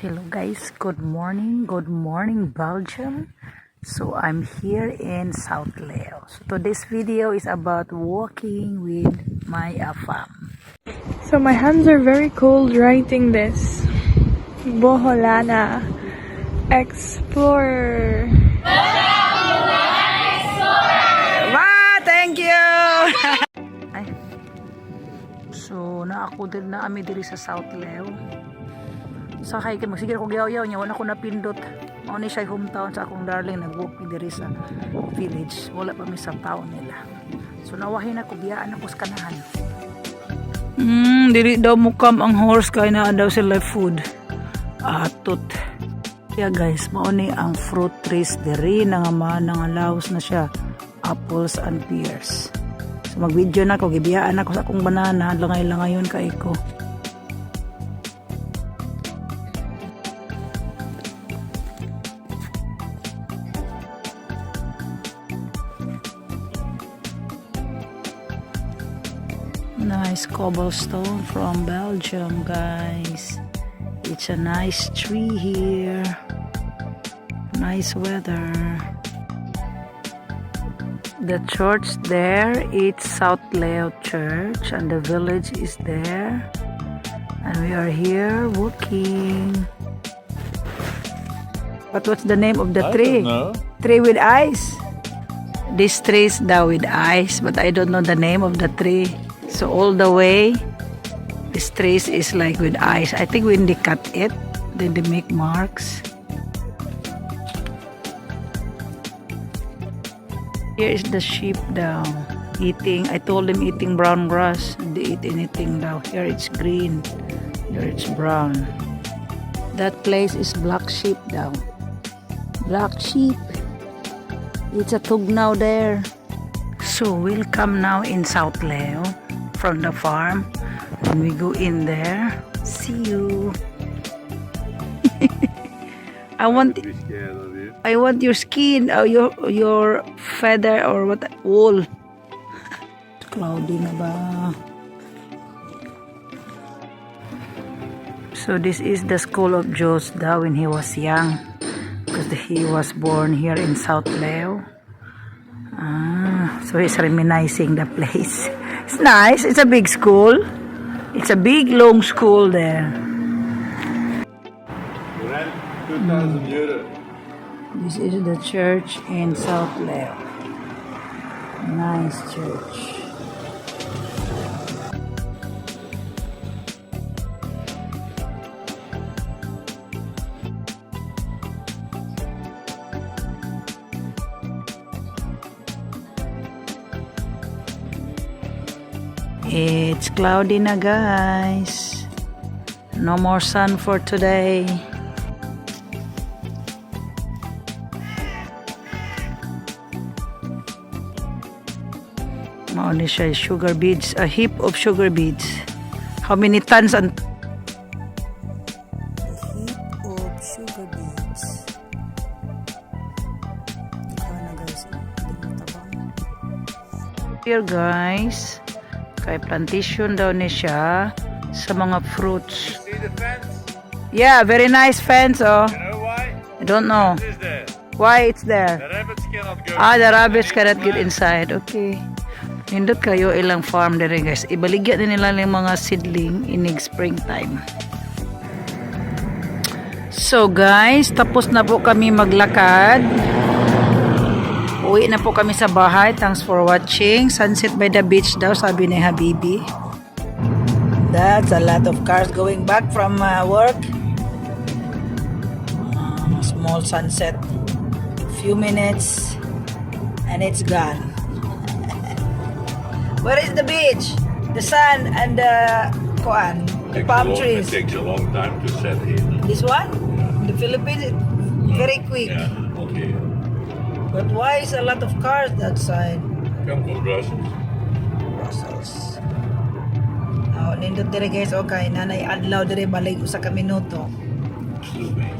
Hello guys, good morning Belgium. So I'm here in Zoutleeuw. So today's video is about walking with my Afam. So my hands are very cold writing this. Boholana Explorer. Wow, thank you! Ay. So na ako din na ami diri sa Zoutleeuw. Sakay kay sige ko giyaw-yaw nya wala ko napindot. Mao ni siya hometown sa akong darling nag-walk diri sa village. Wala pa mi sa town nila. So nawahin ako biyaan ako sa kanahan. Dili daw mukam ang horse kay na daw sila food. Atot. Kaya guys, mao ni ang fruit trees diri nga laos na siya. Apples and pears. So mag-video na ako gibiyaan ako sa akong banana langay-langayon kay ko. Nice cobblestone from Belgium, guys. It's a nice tree here. Nice weather. The church there, it's Zoutleeuw Church, and the village is there. And we are here walking. But what's the name of the tree? I don't know. Tree with eyes. This tree is now with eyes, but I don't know the name of the tree. So all the way, this tree is like with eyes. I think when they cut it, then they make marks. Here is the sheep down eating. I told them eating brown grass. They eat anything now. Here it's green. Here it's brown. That place is black sheep down. Black sheep. It's a tugnaw there. So we'll come now in Zoutleeuw from the farm. When we go in there, see you. I want your skin, or your feather, or what? Wool. Cloudy na ba? So this is the school of Josda when he was young, because he was born here in Zoutleeuw. So he's reminiscing the place. It's nice. It's a big school. It's a big long school there. Rent 2,000 euro. This is the church in Zoutleeuw. Nice church. It's cloudy na, guys. No more sun for today. Mauni siya sugar beads, a heap of sugar beads. How many tons and a heap of sugar beads. Here, guys, kay plantation daw ni siya sa mga fruits. See the fence? Yeah, very nice fence, oh. You know why? I don't know. It is there. Why it's there? The rabbits cannot go. The rabbits cannot get inside. Okay. Nindot kayo ilang farm dire, guys. Ibaligya din nila yung mga seedling in springtime. So, guys, tapos na po kami maglakad. Uwi na po kami sa bahay. Thanks for watching. Sunset by the beach daw, sabi ni Habibi. That's a lot of cars going back from work. Small sunset. Few minutes and it's gone. Where is the beach? The sun and the palm trees. It takes a long time to set here. This one? The Philippines, very quick. Yeah, okay. But why is a lot of cars that side? Come from Brussels. Brussels. Nindot dire, guys. Okay, nanay adlaw dire balik usa ka minuto. Excuse me.